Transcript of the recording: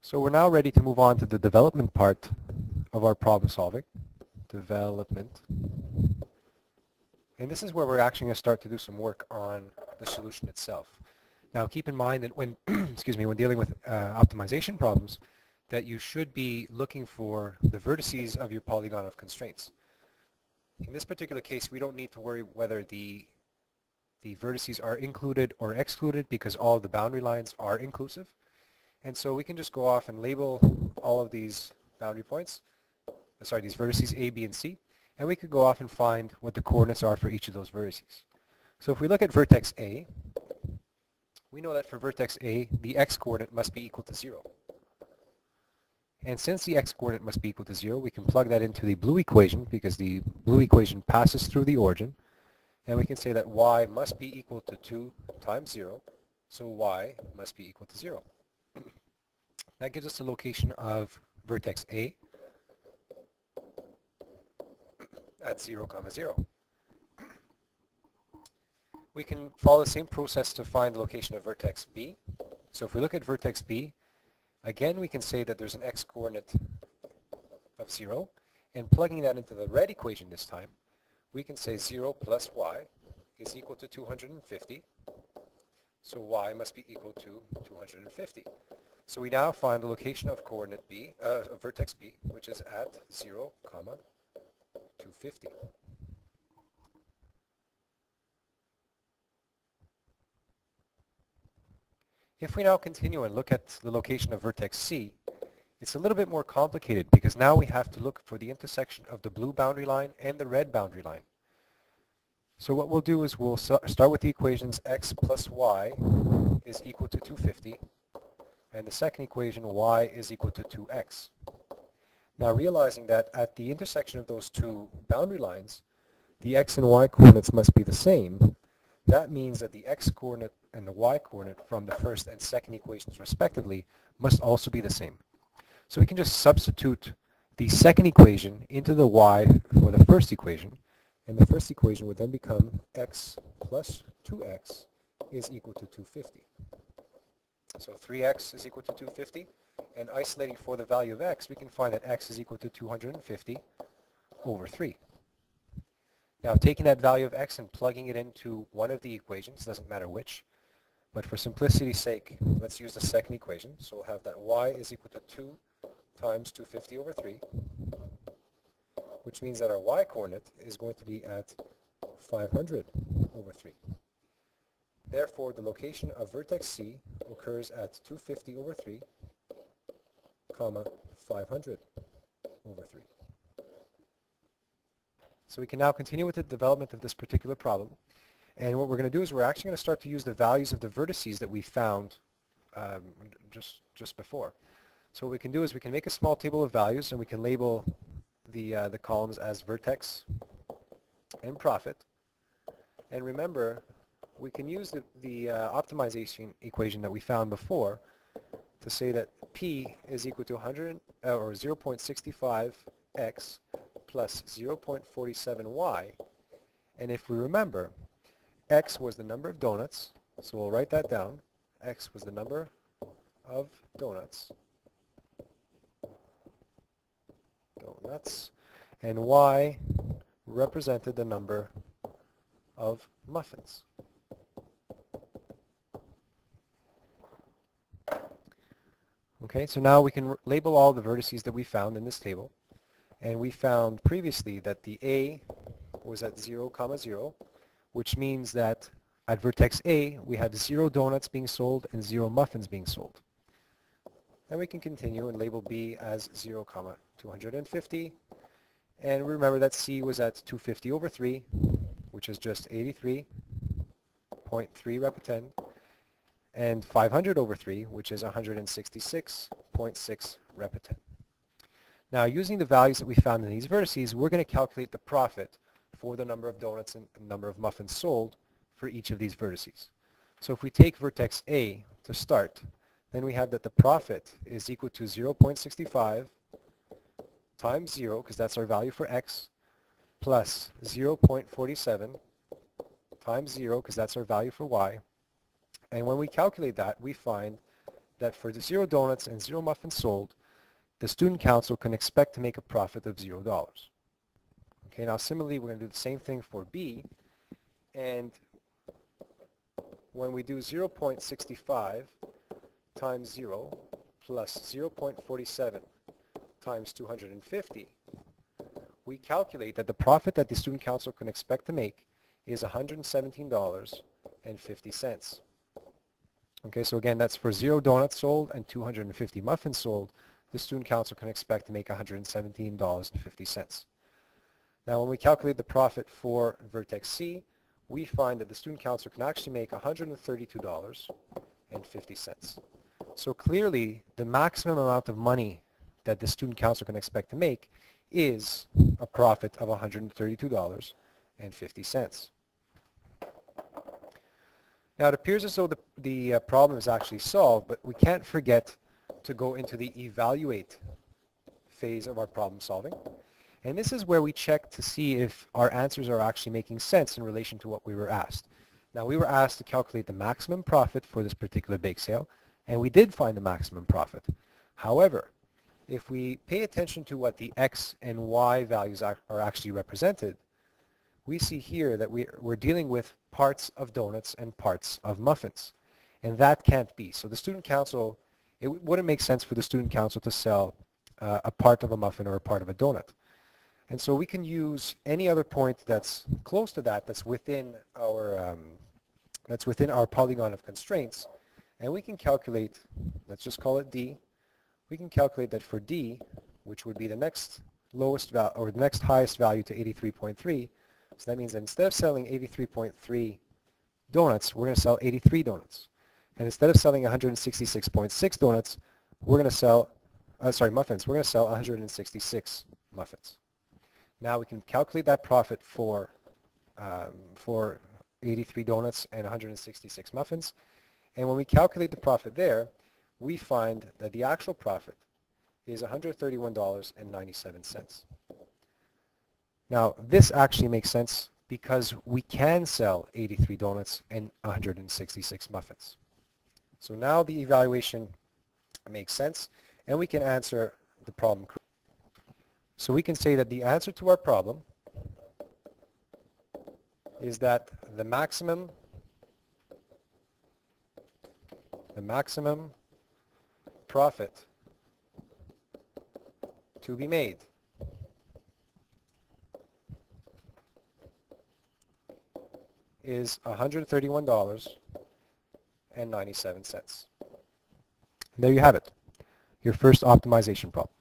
So we're now ready to move on to the development part of our problem solving. Development. And this is where we're actually going to start to do some work on the solution itself. Now keep in mind that when, excuse me, when dealing with optimization problems, that you should be looking for the vertices of your polygon of constraints. In this particular case, we don't need to worry whether the vertices are included or excluded because all of the boundary lines are inclusive. And so we can just go off and label all of these boundary points, these vertices A, B, and C, and we could go off and find what the coordinates are for each of those vertices. So if we look at vertex A, we know that for vertex A, the x-coordinate must be equal to 0. And since the x-coordinate must be equal to 0, we can plug that into the blue equation because the blue equation passes through the origin. And we can say that y must be equal to 2 times 0, so y must be equal to 0. That gives us the location of vertex A at 0, 0. We can follow the same process to find the location of vertex B. So if we look at vertex B, again we can say that there's an x-coordinate of 0, and plugging that into the red equation this time, we can say 0 plus y is equal to 250. So y must be equal to 250. So we now find the location of coordinate B, vertex B, which is at 0, 250. If we now continue and look at the location of vertex C, it's a little bit more complicated because now we have to look for the intersection of the blue boundary line and the red boundary line. So what we'll do is we'll start with the equations x plus y is equal to 250, and the second equation y is equal to 2x. Now realizing that at the intersection of those two boundary lines, the x and y coordinates must be the same, that means that the x-coordinate and the y-coordinate from the first and second equations respectively must also be the same. So we can just substitute the second equation into the y for the first equation, and the first equation would then become x plus 2x is equal to 250. So 3x is equal to 250, and isolating for the value of x, we can find that x is equal to 250 over 3. Now taking that value of x and plugging it into one of the equations, doesn't matter which, but for simplicity's sake, let's use the second equation. So we'll have that y is equal to 2 times 250 over 3, which means that our y-coordinate is going to be at 500 over 3. Therefore, the location of vertex C occurs at 250 over 3, 500 over 3. So we can now continue with the development of this particular problem. And what we're going to do is we're actually going to start to use the values of the vertices that we found just before. So what we can do is we can make a small table of values and we can label the columns as vertex and profit. And remember, we can use the optimization equation that we found before to say that P is equal to 0.65x plus 0.47y. And if we remember, x was the number of donuts, so we'll write that down. X was the number of donuts, and y represented the number of muffins. Okay, so now we can label all the vertices that we found in this table. And we found previously that the A was at 0, 0, which means that at vertex A, we have 0 donuts being sold and 0 muffins being sold. And we can continue and label B as 0, 250. And remember that C was at 250 over 3, which is just 83.3 rep per 10. And 500 over 3, which is 166.6 rep per 10. Now, using the values that we found in these vertices, we're going to calculate the profit for the number of donuts and the number of muffins sold for each of these vertices. So if we take vertex A to start, then we have that the profit is equal to 0.65 times 0, because that's our value for x, plus 0.47 times 0, because that's our value for y. And when we calculate that, we find that for the 0 donuts and 0 muffins sold, the student council can expect to make a profit of $0. Okay, now similarly, we're going to do the same thing for B, and when we do 0.65 times 0 plus 0.47 times 250, we calculate that the profit that the student council can expect to make is $117.50. Okay, so again, that's for 0 donuts sold and 250 muffins sold. The student council can expect to make $117.50. Now, when we calculate the profit for vertex C, we find that the student council can actually make $132.50. So clearly, the maximum amount of money that the student council can expect to make is a profit of $132.50. Now, it appears as though the problem is actually solved, but we can't forget to go into the evaluate phase of our problem solving. And this is where we check to see if our answers are actually making sense in relation to what we were asked. Now, we were asked to calculate the maximum profit for this particular bake sale, and we did find the maximum profit. However, if we pay attention to what the X and Y values are actually represented, we see here that we're dealing with parts of donuts and parts of muffins. And that can't be. So the student council, it wouldn't make sense for the student council to sell a part of a muffin or a part of a donut. And so we can use any other point that's close to that, that's within our polygon of constraints, and we can calculate, let's just call it D. We can calculate that for D, which would be the next lowest value or the next highest value to 83.3. So that means that instead of selling 83.3 donuts, we're going to sell 83 donuts. And instead of selling 166.6 donuts, we're going to sell, muffins, we're going to sell 166 muffins. Now we can calculate that profit for 83 donuts and 166 muffins. And when we calculate the profit there, we find that the actual profit is $131.97. Now, this actually makes sense because we can sell 83 donuts and 166 muffins. So now the evaluation makes sense, and we can answer the problem correctly. So we can say that the answer to our problem is that the maximum profit to be made is $131.97. There you have it, your first optimization problem.